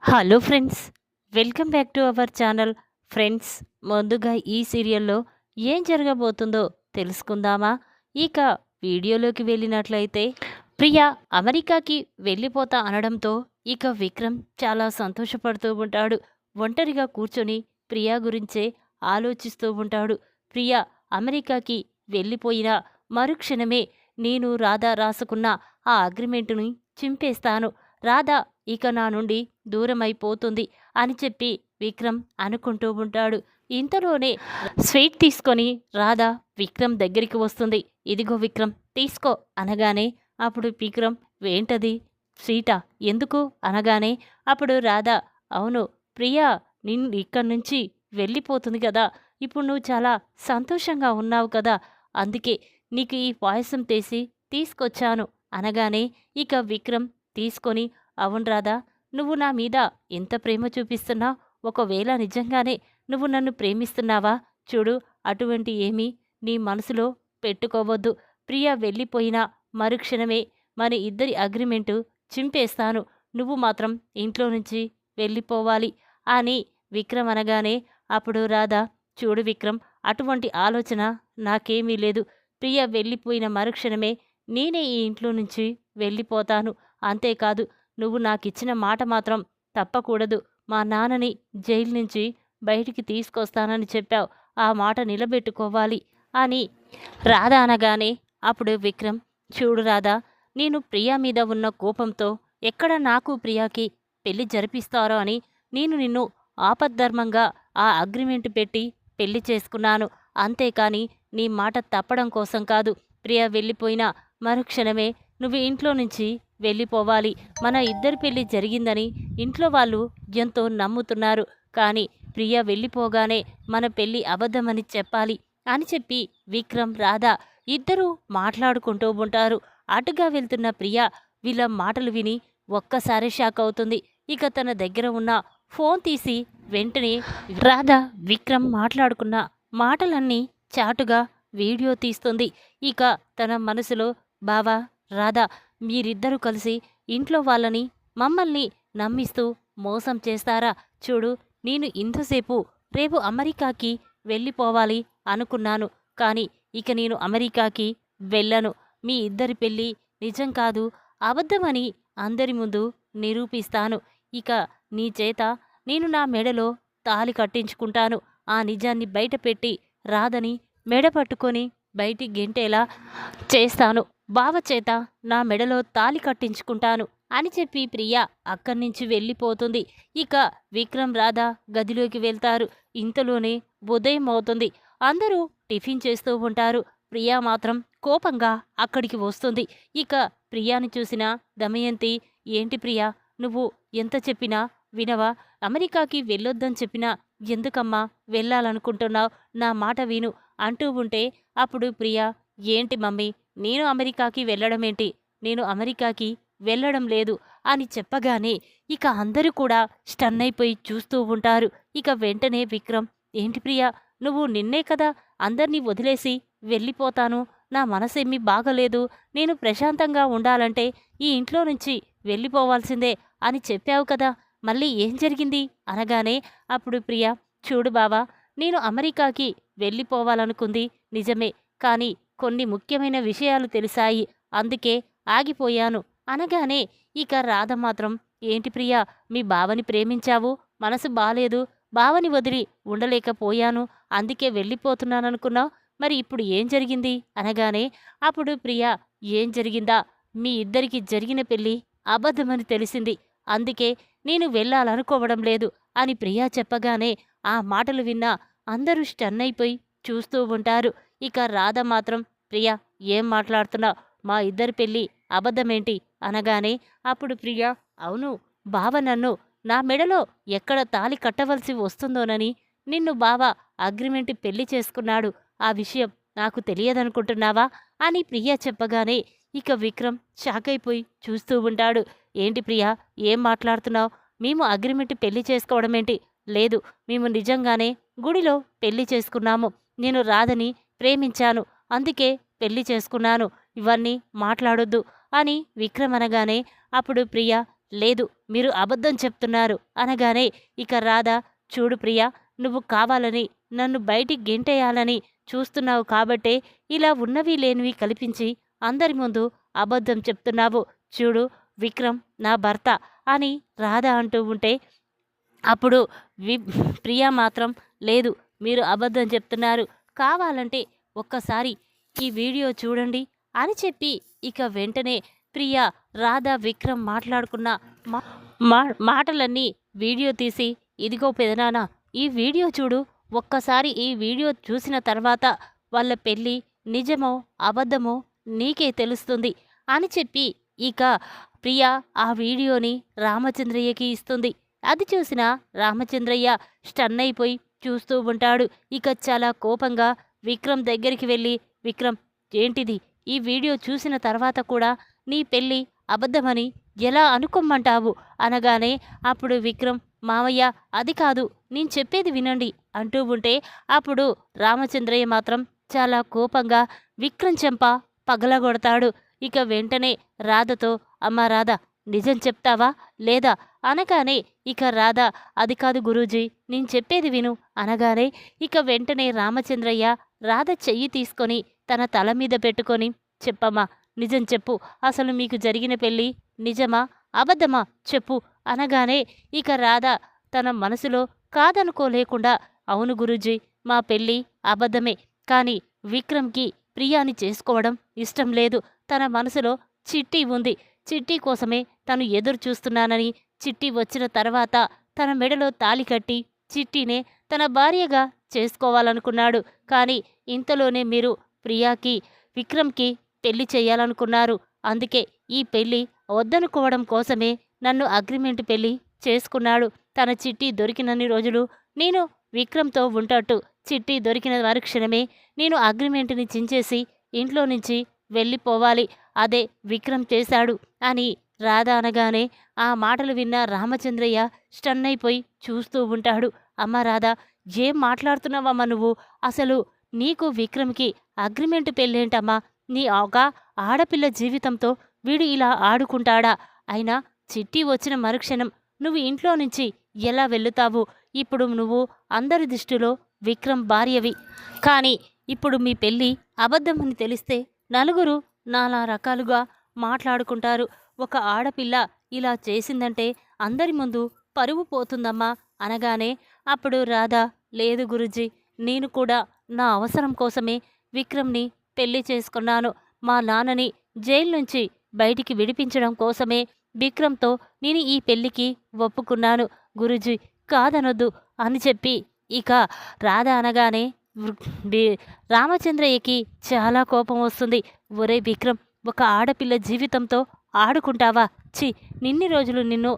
Hello friends, welcome back to our channel. Friends, ముందుగా ఈ సీరియల్లో ఏం జరగబోతుందో తెలుసుకుందామా? ఇక వీడియోలోకి వెళ్ళినట్లయితే ప్రియా అమెరికాకి వెళ్ళిపోతా అనడంతో ఇక విక్రమ్ చాలా సంతోషపడుతూ ఉంటాడు. ఒంటరిగా కూర్చొని ప్రియా గురించే ఆలోచిస్తూ ఉంటాడు. ప్రియా అమెరికాకి వెళ్ళిపోయిన మరుక్షణమే నేను రాధా రాసుకున్న ఆ అగ్రిమెంటుని చింపేస్తాను. రాధా ఇక నా నుండి దూరమైపోతుంది అని చెప్పి విక్రమ్ అనుకుంటూ ఉంటాడు. ఇంతలోనే స్వీట్ తీసుకొని రాధ విక్రమ్ దగ్గరికి వస్తుంది. ఇదిగో విక్రమ్, తీసుకో అనగానే అప్పుడు విక్రమ్, ఏంటది స్వీటా, ఎందుకు అనగానే అప్పుడు రాధ, అవును ప్రియా నిన్ను ఇక్కడి నుంచి వెళ్ళిపోతుంది కదా, ఇప్పుడు నువ్వు చాలా సంతోషంగా ఉన్నావు కదా, అందుకే నీకు ఈ పాయసం తీసి తీసుకొచ్చాను అనగానే ఇక విక్రమ్ తీసుకొని, అవును రాధా, నువ్వు నా మీద ఎంత ప్రేమ చూపిస్తున్నావు, ఒకవేళ నిజంగానే నువ్వు నన్ను ప్రేమిస్తున్నావా చూడు, అటువంటి ఏమీ నీ మనసులో పెట్టుకోవద్దు. ప్రియ వెళ్ళిపోయిన మరుక్షణమే మన ఇద్దరి అగ్రిమెంటు చింపేస్తాను, నువ్వు మాత్రం ఇంట్లో నుంచి వెళ్ళిపోవాలి అని విక్రమ్ అనగానే అప్పుడు రాధా, చూడు విక్రమ్, అటువంటి ఆలోచన నాకేమీ లేదు. ప్రియ వెళ్ళిపోయిన మరుక్షణమే నేనే ఈ ఇంట్లో నుంచి వెళ్ళిపోతాను. అంతేకాదు, నువ్వు నాకిచ్చిన మాట మాత్రం తప్పకూడదు. మా నాన్నని జైలు నుంచి బయటికి తీసుకొస్తానని చెప్పావు, ఆ మాట నిలబెట్టుకోవాలి అని రాధా అనగానే అప్పుడు విక్రమ్, చూడు రాధా, నేను ప్రియా మీద ఉన్న కోపంతో ఎక్కడ నాకు ప్రియాకి పెళ్లి జరిపిస్తారో అని నేను నిన్ను ఆపద్ధర్మంగా ఆ అగ్రిమెంట్ పెట్టి పెళ్లి చేసుకున్నాను. అంతేకాని నీ మాట తప్పడం కోసం కాదు. ప్రియా వెళ్ళిపోయిన మరుక్షణమే నువ్వు ఇంట్లో నుంచి వెళ్ళిపోవాలి. మన ఇద్దరి పెళ్లి జరిగిందని ఇంట్లో వాళ్ళు ఎంతో నమ్ముతున్నారు. కానీ ప్రియ వెళ్ళిపోగానే మన పెళ్లి అబద్ధమని చెప్పాలి అని చెప్పి విక్రమ్ రాధ ఇద్దరూ మాట్లాడుకుంటూ ఉంటారు. అటుగా వెళ్తున్న ప్రియ వీళ్ళ మాటలు విని ఒక్కసారి షాక్ అవుతుంది. ఇక తన దగ్గర ఉన్న ఫోన్ తీసి వెంటనే రాధ విక్రమ్ మాట్లాడుకున్న మాటలన్నీ చాటుగా వీడియో తీస్తుంది. ఇక తన మనసులో, బావా రాధా, మీరిద్దరూ కలిసి ఇంట్లో వాళ్ళని మమ్మల్ని నమ్మిస్తూ మోసం చేస్తారా? చూడు, నేను ఇంతసేపు రేపు అమెరికాకి వెళ్ళిపోవాలి అనుకున్నాను, కానీ ఇక నేను అమెరికాకి వెళ్ళను. మీ ఇద్దరి పెళ్ళి నిజం కాదు, అబద్ధమని అందరి ముందు నిరూపిస్తాను. ఇక నీ చేత నేను నా మెడలో తాళి కట్టించుకుంటాను. ఆ నిజాన్ని బయటపెట్టి రాధని మెడ పట్టుకొని బయటికి గెంటేలా చేస్తాను. బావ చేత నా మెడలో తాళి కట్టించుకుంటాను అని చెప్పి ప్రియ అక్కడి నుంచి వెళ్ళిపోతుంది. ఇక విక్రమ్ రాధ గదిలోకి వెళ్తారు. ఇంతలోనే ఉదయం అవుతుంది. అందరూ టిఫిన్ చేస్తూ ఉంటారు. ప్రియా మాత్రం కోపంగా అక్కడికి వస్తుంది. ఇక ప్రియాని చూసిన దమయంతి, ఏంటి ప్రియా, నువ్వు ఎంత చెప్పినా వినవా? అమెరికాకి వెళ్ళొద్దని చెప్పినా ఎందుకమ్మా వెళ్ళాలనుకుంటున్నావు? నా మాట విను అంటూ ఉంటే అప్పుడు ప్రియా, ఏంటి మమ్మీ, నేను అమెరికాకి వెళ్ళడమేంటి, నేను అమెరికాకి వెళ్ళడం లేదు అని చెప్పగానే ఇక అందరూ కూడా స్టన్ అయిపోయి చూస్తూ ఉంటారు. ఇక వెంటనే విక్రమ్, ఏంటి ప్రియా, నువ్వు నిన్నే కదా అందరినీ వదిలేసి వెళ్ళిపోతాను, నా మనసేమీ బాగలేదు, నేను ప్రశాంతంగా ఉండాలంటే ఈ ఇంట్లో నుంచి వెళ్ళిపోవాల్సిందే అని చెప్పావు కదా, మళ్ళీ ఏం జరిగింది అనగానే అప్పుడు ప్రియా, చూడు బావా, నేను అమెరికాకి వెళ్ళిపోవాలనుకుంది నిజమే, కానీ కొన్ని ముఖ్యమైన విషయాలు తెలిసాయి, అందుకే ఆగిపోయాను అనగానే ఇక రాధ మాత్రం, ఏంటి ప్రియా, మీ బావని ప్రేమించావు, మనసు బాలేదు, బావని వదిలి ఉండలేకపోయాను, అందుకే వెళ్ళిపోతున్నాననుకున్నావు, మరి ఇప్పుడు ఏం జరిగింది అనగానే అప్పుడు ప్రియా, ఏం జరిగిందా, మీ ఇద్దరికి జరిగిన పెళ్ళి అబద్ధమని తెలిసింది, అందుకే నేను వెళ్ళాలనుకోవడం లేదు అని ప్రియా చెప్పగానే ఆ మాటలు విన్నా అందరూ స్టన్ అయిపోయి చూస్తూ ఉంటారు. ఇక రాధ మాత్రం, ప్రియా ఏం మాట్లాడుతున్నావు, మా ఇద్దరి పెళ్ళి అబద్ధమేంటి అనగానే అప్పుడు ప్రియా, అవును బావ నన్ను నా మెడలో ఎక్కడ తాళి కట్టవలసి వస్తుందోనని నిన్ను బావ అగ్రిమెంట్ పెళ్లి చేసుకున్నాడు, ఆ విషయం నాకు తెలియదనుకుంటున్నావా అని ప్రియా చెప్పగానే ఇక విక్రమ్ షాక్ అయిపోయి చూస్తూ ఉంటాడు. ఏంటి ప్రియా, ఏం మాట్లాడుతున్నావు, మేము అగ్రిమెంట్ పెళ్లి చేసుకోవడమేంటి, లేదు, మేము నిజంగానే గుడిలో పెళ్లి చేసుకున్నాము, నేను రాధని ప్రేమించాను, అందుకే పెళ్లి చేసుకున్నాను, ఇవన్నీ మాట్లాడొద్దు అని విక్రమ్ అనగానే అప్పుడు ప్రియా, లేదు మీరు అబద్ధం చెప్తున్నారు అనగానే ఇక రాధ, చూడు ప్రియా, నువ్వు కావాలని నన్ను బయటికి గెంటేయాలని చూస్తున్నావు కాబట్టే ఇలా ఉన్నవి లేనివి కల్పించి అందరి ముందు అబద్ధం చెప్తున్నావు. చూడు, విక్రమ్ నా భర్త అని రాధ అంటూ ఉంటే అప్పుడు వి ప్రియా మాత్రం, లేదు మీరు అబద్ధం చెప్తున్నారు, కావాలంటే ఒక్కసారి ఈ వీడియో చూడండి అని చెప్పి ఇక వెంటనే ప్రియా రాధ విక్రమ్ మాట్లాడుకున్న మాటలన్నీ వీడియో తీసి, ఇదిగో పెదనాన్న, ఈ వీడియో చూడు, ఒక్కసారి ఈ వీడియో చూసిన తర్వాత వాళ్ళ పెళ్ళి నిజమో అబద్ధమో నీకే తెలుస్తుంది అని చెప్పి ఇక ప్రియా ఆ వీడియోని రామచంద్రయ్యకి ఇస్తుంది. అది చూసిన రామచంద్రయ్య స్టన్ అయిపోయి చూస్తూ ఉంటాడు. ఇక చాలా కోపంగా విక్రమ్ దగ్గరికి వెళ్ళి, విక్రమ్, ఏంటిది? ఈ వీడియో చూసిన తర్వాత కూడా నీ పెళ్ళి అబద్ధమని ఎలా అనుకోమంటావు అనగానే అప్పుడు విక్రమ్, మావయ్య అది కాదు, నేను చెప్పేది వినండి అంటూ ఉంటే అప్పుడు రామచంద్రయ్య మాత్రం చాలా కోపంగా విక్రమ్ చెంప పగలగొడతాడు. ఇక వెంటనే రాధతో, అమ్మ రాధ, నిజం చెప్తావా లేదా అనగానే ఇక రాధ, అది కాదు గురూజీ, నేను చెప్పేది విను అనగానే ఇక వెంటనే రామచంద్రయ్య రాధ చెయ్యి తీసుకొని తన తల మీద పెట్టుకొని, చెప్పమ్మా, నిజం చెప్పు, అసలు మీకు జరిగిన పెళ్ళి నిజమా అబద్ధమా చెప్పు అనగానే ఇక రాధ తన మనసులో కాదనుకోలేకుండా, అవును గురూజీ, మా పెళ్ళి అబద్ధమే, కానీ విక్రమ్కి ప్రియాని చేసుకోవడం ఇష్టం లేదు. తన మనసులో చిట్టి ఉంది, చిట్టి కోసమే తను ఎదురు చూస్తున్నానని, చిట్టి వచ్చిన తర్వాత తన మెడలో తాళి కట్టి చిట్టినే తన భార్యగా చేసుకోవాలనుకున్నాడు. కానీ ఇంతలోనే మీరు ప్రియాకి విక్రమ్కి పెళ్లి చేయాలనుకున్నారు. అందుకే ఈ పెళ్ళి వద్దనుకోవడం కోసమే నన్ను అగ్రిమెంట్ పెళ్లి చేసుకున్నాడు. తన చిట్టి దొరికినన్ని రోజులు నేను విక్రమ్తో ఉంటట్టు, చిట్టి దొరికిన మరుక్షణమే నేను అగ్రిమెంట్ని చించేసి ఇంట్లో నుంచి వెళ్ళిపోవాలి. అదే విక్రమ్ చేశాడు అని రాధ అనగానే ఆ మాటలు విన్న రామచంద్రయ్య స్టన్ అయిపోయి చూస్తూ ఉంటాడు. అమ్మ రాధ, ఏం మాట్లాడుతున్నావమ్మా నువ్వు? అసలు నీకు విక్రమ్కి అగ్రిమెంట్ పెళ్ళేంటమ్మా? నీ ఒక ఆడపిల్ల జీవితంతో వీడు ఇలా ఆడుకుంటాడా? అయినా చిట్టి వచ్చిన మరుక్షణం నువ్వు ఇంట్లో నుంచి ఎలా వెళ్తావు? ఇప్పుడు నువ్వు అందరి దృష్టిలో విక్రమ్ భార్యవి. కానీ ఇప్పుడు మీ పెళ్ళి అబద్ధమని తెలిస్తే నలుగురు నానా రకాలుగా మాట్లాడుకుంటారు. ఒక ఆడపిల్ల ఇలా చేసిందంటే అందరి ముందు పరువు పోతుందమ్మా అనగానే అప్పుడు రాధ, లేదు గురుజీ, నేను కూడా నా అవసరం కోసమే విక్రమ్ని పెళ్లి చేసుకున్నాను. మా నాన్నని జైలు నుంచి బయటికి విడిపించడం కోసమే విక్రమ్తో నేను ఈ పెళ్లికి ఒప్పుకున్నాను. గురుజీ కాదనొద్దు అని చెప్పి ఇక రాధ అనగానే రామచంద్రయ్యకి చాలా కోపం వస్తుంది. ఒరే విక్రమ్, ఒక ఆడపిల్ల జీవితంతో ఆడుకుంటావా? ఛీ, నిన్ని రోజులు నిన్ను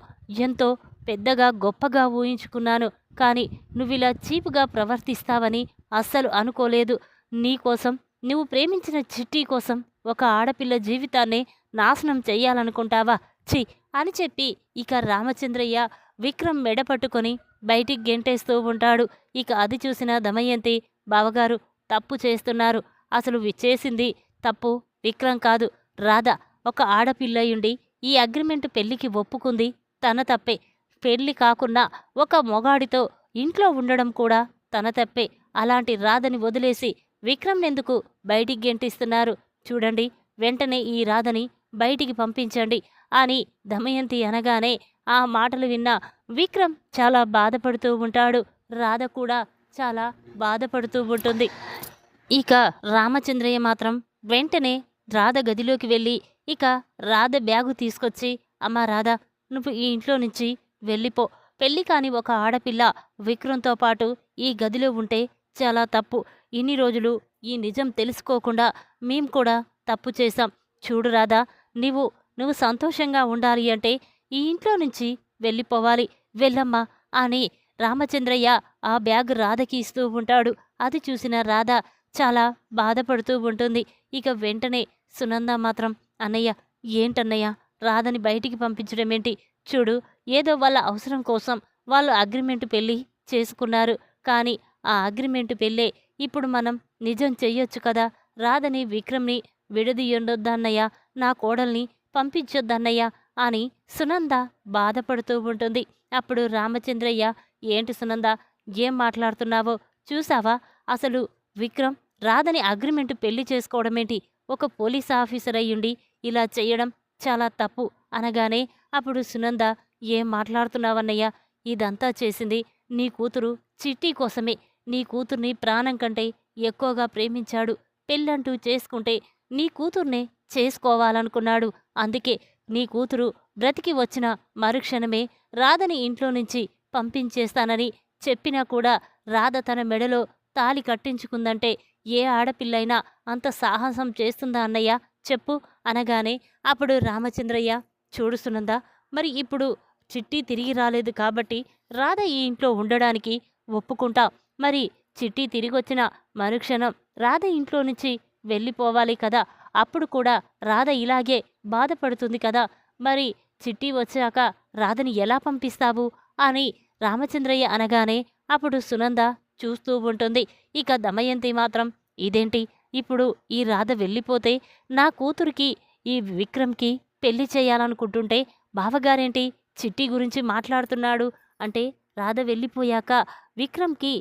ఎంతో పెద్దగా గొప్పగా ఊహించుకున్నాను, కానీ నువ్విలా చీపుగా ప్రవర్తిస్తావని అస్సలు అనుకోలేదు. నీకోసం, నువ్వు ప్రేమించిన చిట్టి కోసం ఒక ఆడపిల్ల జీవితాన్ని నాశనం చెయ్యాలనుకుంటావా? ఛీ అని చెప్పి ఇక రామచంద్రయ్య విక్రమ్ మెడ పట్టుకొని బయటికి గెంటేస్తూ ఉంటాడు. ఇక అది చూసిన దమయంతి, బావగారు తప్పు చేస్తున్నారు, అసలు చేసింది తప్పు విక్రమ్ కాదు, రాధ. ఒక ఆడపిల్లయుండి ఈ అగ్రిమెంట్ పెళ్లికి ఒప్పుకుంది తన తప్పే. పెళ్లి కాకున్నా ఒక మొగాడితో ఇంట్లో ఉండడం కూడా తన తప్పే. అలాంటి రాధని వదిలేసి విక్రమ్నెందుకు బయటికి గెంటిస్తున్నారు? చూడండి, వెంటనే ఈ రాధని బయటికి పంపించండి అని దమయంతి అనగానే ఆ మాటలు విన్న విక్రమ్ చాలా బాధపడుతూ ఉంటాడు. రాధ కూడా చాలా బాధపడుతూ ఉంటుంది. ఇక రామచంద్రయ్య మాత్రం వెంటనే రాధ గదిలోకి వెళ్ళి ఇక రాధ బ్యాగు తీసుకొచ్చి, అమ్మా రాధ, నువ్వు ఈ ఇంట్లో నుంచి వెళ్ళిపో. పెళ్ళి కాని ఒక ఆడపిల్ల విక్రమ్తో పాటు ఈ గదిలో ఉంటే చాలా తప్పు. ఇన్ని రోజులు ఈ నిజం తెలుసుకోకుండా మేం కూడా తప్పు చేశాం. చూడు రాధా, నువ్వు సంతోషంగా ఉండాలి అంటే ఈ ఇంట్లో నుంచి వెళ్ళిపోవాలి, వెళ్ళమ్మా అని రామచంద్రయ్య ఆ బ్యాగ్ రాధకి ఇస్తూ ఉంటాడు. అది చూసిన రాధ చాలా బాధపడుతూ ఉంటుంది. ఇక వెంటనే సునంద మాత్రం, అన్నయ్య, ఏంటన్నయ్య రాధని బయటికి పంపించడం ఏంటి? చూడు, ఏదో వాళ్ళ అవసరం కోసం వాళ్ళు అగ్రిమెంట్ పెళ్ళి చేసుకున్నారు, కానీ ఆ అగ్రిమెంట్ పెళ్ళే ఇప్పుడు మనం నిజం చెయ్యొచ్చు కదా. రాధని విక్రమ్ని విడదీయొద్దన్నయ్య, నా కోడల్ని పంపించొద్దన్నయ్య అని సునంద బాధపడుతూ ఉంటుంది. అప్పుడు రామచంద్రయ్య, ఏంటి సునంద, ఏం మాట్లాడుతున్నావో చూసావా? అసలు విక్రమ్ రాధని అగ్రిమెంట్ పెళ్లి చేసుకోవడమేంటి? ఒక పోలీస్ ఆఫీసర్ అయ్యుండి ఇలా చేయడం చాలా తప్పు అనగానే అప్పుడు సునంద, ఏం మాట్లాడుతున్నావన్నయ్య? ఇదంతా చేసింది నీ కూతురు చిట్టి కోసమే. నీ కూతుర్ని ప్రాణం కంటే ఎక్కువగా ప్రేమించాడు. పెళ్ళంటూ చేసుకుంటే నీ కూతుర్నే చేసుకోవాలనుకున్నాడు. అందుకే నీ కూతురు బ్రతికి వచ్చిన మరుక్షణమే రాధని ఇంట్లో నుంచి పంపించేస్తానని చెప్పినా కూడా రాధ తన మెడలో తాళి కట్టించుకుందంటే ఏ ఆడపిల్లైనా అంత సాహసం చేస్తుందా అన్నయ్య చెప్పు అనగానే అప్పుడు రామచంద్రయ్య, చూడు సునంద, మరి ఇప్పుడు చిట్టి తిరిగి రాలేదు కాబట్టి రాధ ఈ ఇంట్లో ఉండడానికి ఒప్పుకుంటాం. మరి చిట్టి తిరిగొచ్చిన మరుక్షణం రాధ ఇంట్లో నుంచి వెళ్ళిపోవాలి కదా. అప్పుడు కూడా రాధ ఇలాగే బాధపడుతుంది కదా. మరి చిట్టి వచ్చాక రాధని ఎలా పంపిస్తావు అని రామచంద్రయ్య అనగానే అప్పుడు సునంద చూస్తూ ఉంటుంది. ఇక దమయంతి మాత్రం, ఇదేంటి ఇప్పుడు ఈ రాధ వెళ్ళిపోతే నా కూతురికి ఈ విక్రమ్కి పెళ్లి చేయాలనుకుంటుంటే బావగారేంటి చిట్టి గురించి మాట్లాడుతున్నాడు అంటే రాధ వెళ్ళిపోయాక విక్రమ్కి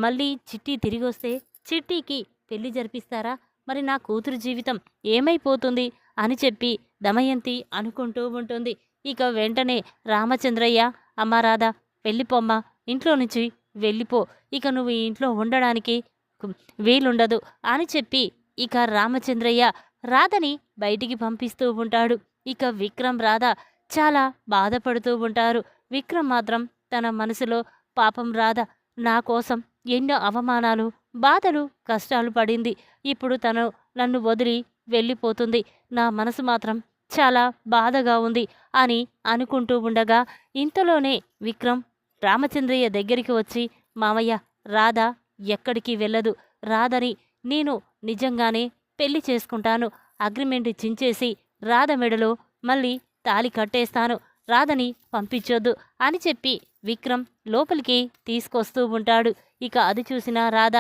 మళ్ళీ చిట్టి తిరిగొస్తే చిట్టికి పెళ్లి జరిపిస్తారా? మరి నా కూతురు జీవితం ఏమైపోతుంది అని చెప్పి దమయంతి అనుకుంటూ ఉంటుంది. ఇక వెంటనే రామచంద్రయ్య, అమ్మా రాధ వెళ్ళిపోమ్మా, ఇంట్లో నుంచి వెళ్ళిపో, ఇక నువ్వు ఈ ఇంట్లో ఉండడానికి వీలుండదు అని చెప్పి ఇక రామచంద్రయ్య రాధని బయటికి పంపిస్తూ ఉంటాడు. ఇక విక్రమ్ రాధ చాలా బాధపడుతూ ఉంటారు. విక్రమ్ మాత్రం తన మనసులో, పాపం రాధ నా కోసం ఎన్నో అవమానాలు, బాధలు, కష్టాలు పడింది. ఇప్పుడు తను నన్ను వదిలి వెళ్ళిపోతుంది. నా మనసు మాత్రం చాలా బాధగా ఉంది అని అనుకుంటూ ఉండగా ఇంతలోనే విక్రమ్ రామచంద్రయ్య దగ్గరికి వచ్చి, మామయ్య, రాధ ఎక్కడికి వెళ్ళదు. రాధని నేను నిజంగానే పెళ్లి చేసుకుంటాను. అగ్రిమెంట్ చించేసి రాధ మెడలో మళ్ళీ తాళి కట్టేస్తాను. రాధని పంపించొద్దు అని చెప్పి విక్రమ్ లోపలికి తీసుకొస్తూ ఉంటాడు. ఇక అది చూసిన రాధ,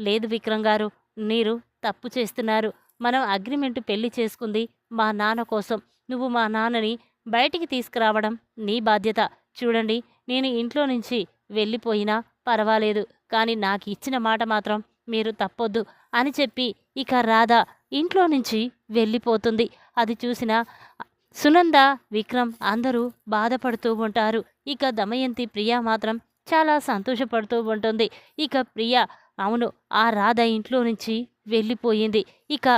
లేదు విక్రమ్ గారు, మీరు తప్పు చేస్తున్నారు. మనం అగ్రిమెంట్ పెళ్లి చేసుకుంది మా నాన్న కోసం. నువ్వు మా నాన్నని బయటికి తీసుకురావడం నీ బాధ్యత. చూడండి, నేను ఇంట్లో నుంచి వెళ్ళిపోయినా పర్వాలేదు, కానీ నాకు ఇచ్చిన మాట మాత్రం మీరు తప్పొద్దు అని చెప్పి ఇక రాధ ఇంట్లో నుంచి వెళ్ళిపోతుంది. అది చూసిన సునంద, విక్రమ్ అందరూ బాధపడుతూ ఉంటారు. ఇక దమయంతి ప్రియ మాత్రం చాలా సంతోషపడుతూ ఉంటుంది. ఇక ప్రియ, అవును, ఆ రాధ ఇంట్లో నుంచి వెళ్ళిపోయింది. ఇక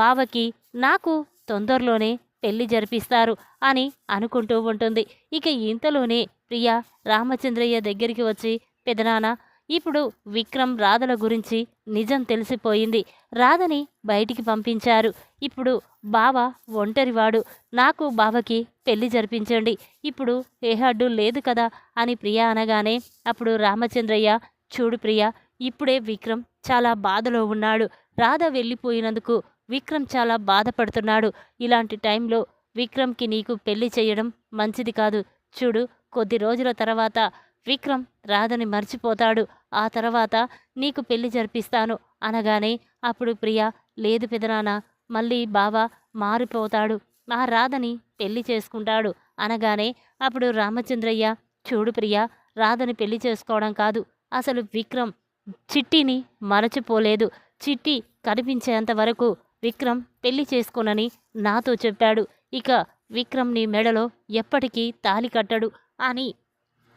బావకి నాకు తొందరలోనే పెళ్లి జరిపిస్తారు అని అనుకుంటూ ఉంటుంది. ఇక ఇంతలోనే ప్రియ రామచంద్రయ్య దగ్గరికి వచ్చి, పెదనాన్న, ఇప్పుడు విక్రమ్ రాధల గురించి నిజం తెలిసిపోయింది. రాధని బయటికి పంపించారు. ఇప్పుడు బావ ఒంటరివాడు. నాకు బావకి పెళ్లి జరిపించండి. ఇప్పుడు ఏ అడ్డు లేదు కదా అని ప్రియ అనగానే అప్పుడు రామచంద్రయ్య, చూడు ప్రియ, ఇప్పుడే విక్రమ్ చాలా బాధలో ఉన్నాడు. రాధ వెళ్ళిపోయినందుకు విక్రమ్ చాలా బాధపడుతున్నాడు. ఇలాంటి టైంలో విక్రమ్కి నీకు పెళ్లి చేయడం మంచిది కాదు. చూడు, కొద్ది రోజుల తర్వాత విక్రమ్ రాధని మర్చిపోతాడు. ఆ తర్వాత నీకు పెళ్లి జరిపిస్తాను అనగానే అప్పుడు ప్రియ, లేదు పెదనాన్న, మళ్ళీ బావ మారిపోతాడు, ఆ రాధని పెళ్లి చేసుకుంటాడు అనగానే అప్పుడు రామచంద్రయ్య, చూడు ప్రియ, రాధని పెళ్లి చేసుకోవడం కాదు, అసలు విక్రమ్ చిట్టిని మరచిపోలేదు. చిట్టి కనిపించేంత వరకు విక్రమ్ పెళ్లి చేసుకోనని నాతో చెప్పాడు. ఇక విక్రమ్ నీ మెడలో ఎప్పటికీ తాళి కట్టడు అని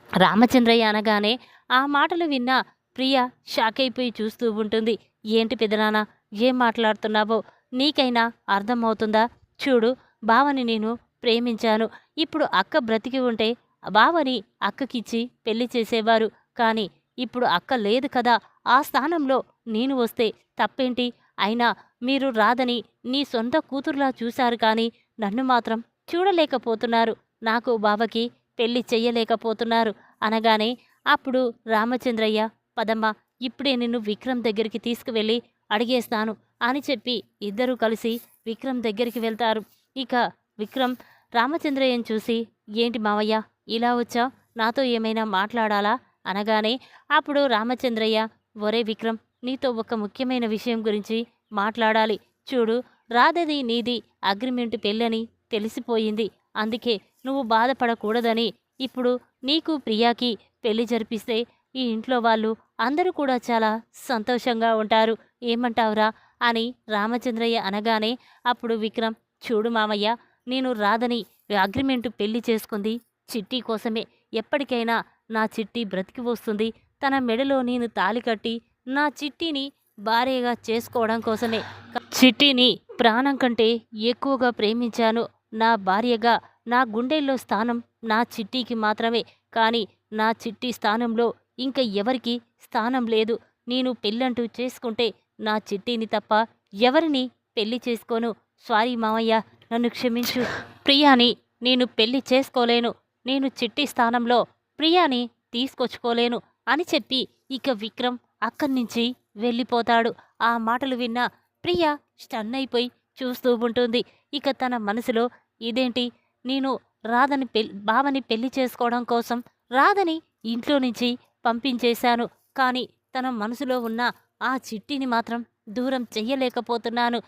రామచంద్రయ్య అనగానే ఆ మాటలు విన్న ప్రియ షాక్ అయిపోయి చూస్తూ ఉంటుంది. ఏంటి పెదనాన్న, ఏం మాట్లాడుతున్నావో నీకైనా అర్థమవుతుందా? చూడు, బావని నేను ప్రేమించాను. ఇప్పుడు అక్క బ్రతికి ఉంటే బావని అక్కకిచ్చి పెళ్లి చేసేవారు. కానీ ఇప్పుడు అక్క లేదు కదా, ఆ స్థానంలో నేను వస్తే తప్పేంటి? అయినా మీరు రాధని నీ సొంత కూతురులా చూశారు, కానీ నన్ను మాత్రం చూడలేకపోతున్నారు. నాకు బావకి పెళ్లి చెయ్యలేకపోతున్నారు అనగానే అప్పుడు రామచంద్రయ్య, పదమ్మ, ఇప్పుడే నిన్ను విక్రమ్ దగ్గరికి తీసుకువెళ్ళి అడిగేస్తాను అని చెప్పి ఇద్దరూ కలిసి విక్రమ్ దగ్గరికి వెళ్తారు. ఇక విక్రమ్ రామచంద్రయ్యను చూసి, ఏంటి మావయ్య ఇలా వచ్చా, నాతో ఏమైనా మాట్లాడాలా అనగానే అప్పుడు రామచంద్రయ్య, ఒరే విక్రమ్, నీతో ఒక ముఖ్యమైన విషయం గురించి మాట్లాడాలి. చూడు, రాధది నీది అగ్రిమెంట్ పెళ్ళని తెలిసిపోయింది. అందుకే నువ్వు బాధపడకూడదని ఇప్పుడు నీకు ప్రియాకి పెళ్లి జరిపిస్తే ఈ ఇంట్లో వాళ్ళు అందరూ కూడా చాలా సంతోషంగా ఉంటారు. ఏమంటావురా అని రామచంద్రయ్య అనగానే అప్పుడు విక్రమ్, చూడు మామయ్య, నేను రాధని అగ్రిమెంటు పెళ్లి చేసుకుంది చిట్టి కోసమే. ఎప్పటికైనా నా చిట్టి బ్రతికి వస్తుంది. తన మెడలో నేను తాళి కట్టి నా చిట్టిని భార్యగా చేసుకోవడం కోసమే. చిట్టిని ప్రాణం కంటే ఎక్కువగా ప్రేమించాను. నా భార్యగా నా గుండెల్లో స్థానం నా చిట్టికి మాత్రమే. కానీ నా చిట్టి స్థానంలో ఇంక ఎవరికి స్థానం లేదు. నేను పెళ్ళంటూ చేసుకుంటే నా చిట్టిని తప్ప ఎవరిని పెళ్లి చేసుకోను. సారీ మామయ్య, నన్ను క్షమించు. ప్రియాని నేను పెళ్లి చేసుకోలేను. నేను చిట్టి స్థానంలో ప్రియాని తీసుకొచ్చుకోలేను అని చెప్పి ఇక విక్రమ్ అక్కడి నుంచి వెళ్ళిపోతాడు. ఆ మాటలు విన్న ప్రియ స్టన్ అయిపోయి చూస్తూ ఉంటుంది. ఇక తన మనసులో, ఇదేంటి, నేను రాధని బావని పెళ్లి చేసుకోవడం కోసం రాధని ఇంట్లో నుంచి పంపించేశాను. కానీ తన మనసులో ఉన్న ఆ చిట్టిని మాత్రం దూరం చెయ్యలేకపోతున్నాను.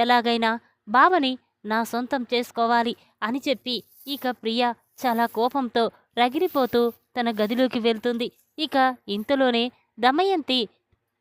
ఎలాగైనా బావని నా సొంతం చేసుకోవాలి అని చెప్పి ఇక ప్రియ చాలా కోపంతో రగిలిపోతూ తన గదిలోకి వెళ్తుంది. ఇక ఇంతలోనే దమయంతి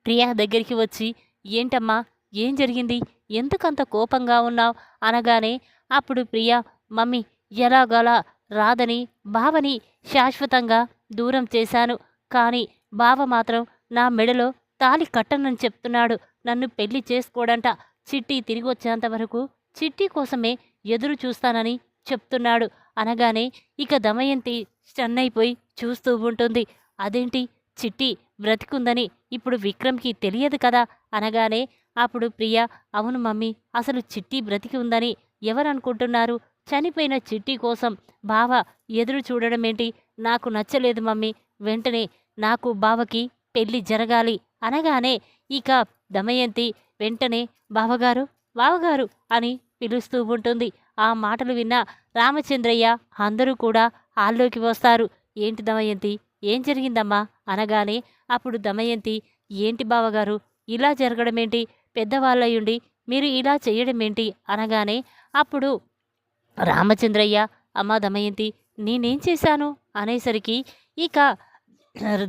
ప్రియా దగ్గరికి వచ్చి, ఏంటమ్మా, ఏం జరిగింది, ఎందుకంత కోపంగా ఉన్నావు అనగానే అప్పుడు ప్రియా, మమ్మీ, ఎలాగలా రాధని బావని శాశ్వతంగా దూరం చేశాను. కానీ బావ మాత్రం నా మెడలో తాళి కట్టనని చెప్తున్నాడు. నన్ను పెళ్లి చేసుకోడంట. చిట్టి తిరిగి వచ్చేంత వరకు చిట్టి కోసమే ఎదురు చూస్తానని చెప్తున్నాడు అనగానే ఇక దమయంతి స్టన్ అయిపోయి చూస్తూ ఉంటుంది. అదేంటి, చిట్టి బ్రతికుందని ఇప్పుడు విక్రమ్కి తెలియదు కదా అనగానే అప్పుడు ప్రియ, అవును మమ్మీ, అసలు చిట్టి బ్రతికి ఉందని ఎవరనుకుంటున్నారు? చనిపోయిన చిట్టి కోసం బావ ఎదురు చూడడమేంటి? నాకు నచ్చలేదు మమ్మీ. వెంటనే నాకు బావకి పెళ్లి జరగాలి అనగానే ఇక దమయంతి వెంటనే బావగారు, బావగారు అని పిలుస్తూ ఉంటుంది. ఆ మాటలు విన్న రామచంద్రయ్య అందరూ కూడా హాల్లోకి వస్తారు. ఏంటి దమయంతి, ఏం జరిగిందమ్మా అనగానే అప్పుడు దమయంతి, ఏంటి బావగారు, ఇలా జరగడమేంటి? పెద్దవాళ్ళయుండి మీరు ఇలా చేయడమేంటి అనగానే అప్పుడు రామచంద్రయ్య, అమ్మా దమయంతి, నేనేం చేశాను అనేసరికి ఇక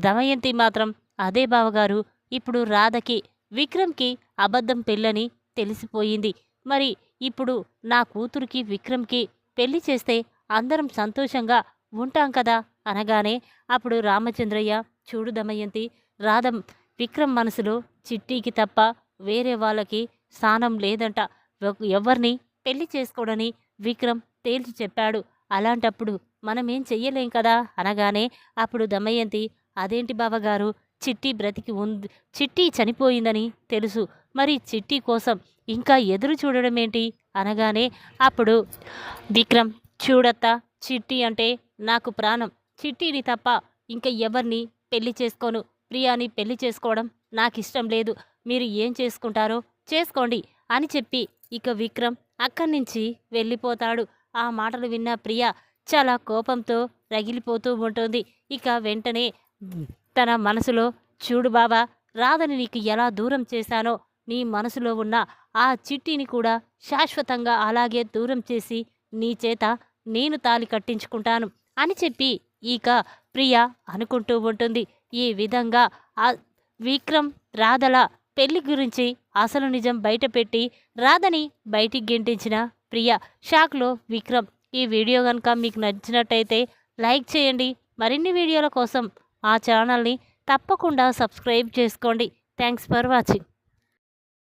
దమయంతి మాత్రం, అదే బావగారు, ఇప్పుడు రాధకి విక్రమ్కి అబద్ధం పెళ్ళని తెలిసిపోయింది. మరి ఇప్పుడు నా కూతురికి విక్రమ్కి పెళ్లి చేస్తే అందరం సంతోషంగా ఉంటాం కదా అనగానే అప్పుడు రామచంద్రయ్య, చూడు దమయంతి, రాధ విక్రమ్ మనసులో చిట్టికి తప్ప వేరే వాళ్ళకి స్థానం లేదంట. ఎవరిని పెళ్లి చేసుకోడని విక్రమ్ తేల్చి చెప్పాడు. అలాంటప్పుడు మనమేం చెయ్యలేం కదా అనగానే అప్పుడు దమయంతి, అదేంటి బావగారు, చిట్టి బ్రతికి ఉంది, చిట్టి చనిపోయిందని తెలుసు, మరి చిట్టి కోసం ఇంకా ఎదురు చూడడమేంటి అనగానే అప్పుడు విక్రమ్, చూడత్తా, చిట్టి అంటే నాకు ప్రాణం. చిట్టిని తప్ప ఇంకా ఎవరిని పెళ్లి చేసుకోను. ప్రియాని పెళ్లి చేసుకోవడం నాకు ఇష్టం లేదు. మీరు ఏం చేసుకుంటారో చేసుకోండి అని చెప్పి ఇక విక్రమ్ అక్కడి నుంచి వెళ్ళిపోతాడు. ఆ మాటలు విన్న ప్రియ చాలా కోపంతో రగిలిపోతూ ఉంటుంది. ఇక వెంటనే తన మనసులో, చూడు బావా, రాధని నీకు ఎలా దూరం చేశానో నీ మనసులో ఉన్న ఆ చిట్టిని కూడా శాశ్వతంగా అలాగే దూరం చేసి నీ చేత నేను తాళి కట్టించుకుంటాను అని చెప్పి ఇక ప్రియ అనుకుంటూ ఉంటుంది. ఈ విధంగా ఆ విక్రమ్ రాధల పెళ్లి గురించి అసలు నిజం బయటపెట్టి రాధని బయటికి గెంటించిన ప్రియ షాక్లో విక్రమ్. ఈ వీడియో కనుక మీకు నచ్చినట్టయితే లైక్ చేయండి. మరిన్ని వీడియోల కోసం ఆ ఛానల్ని తప్పకుండా సబ్స్క్రైబ్ చేసుకోండి. Thanks for watching.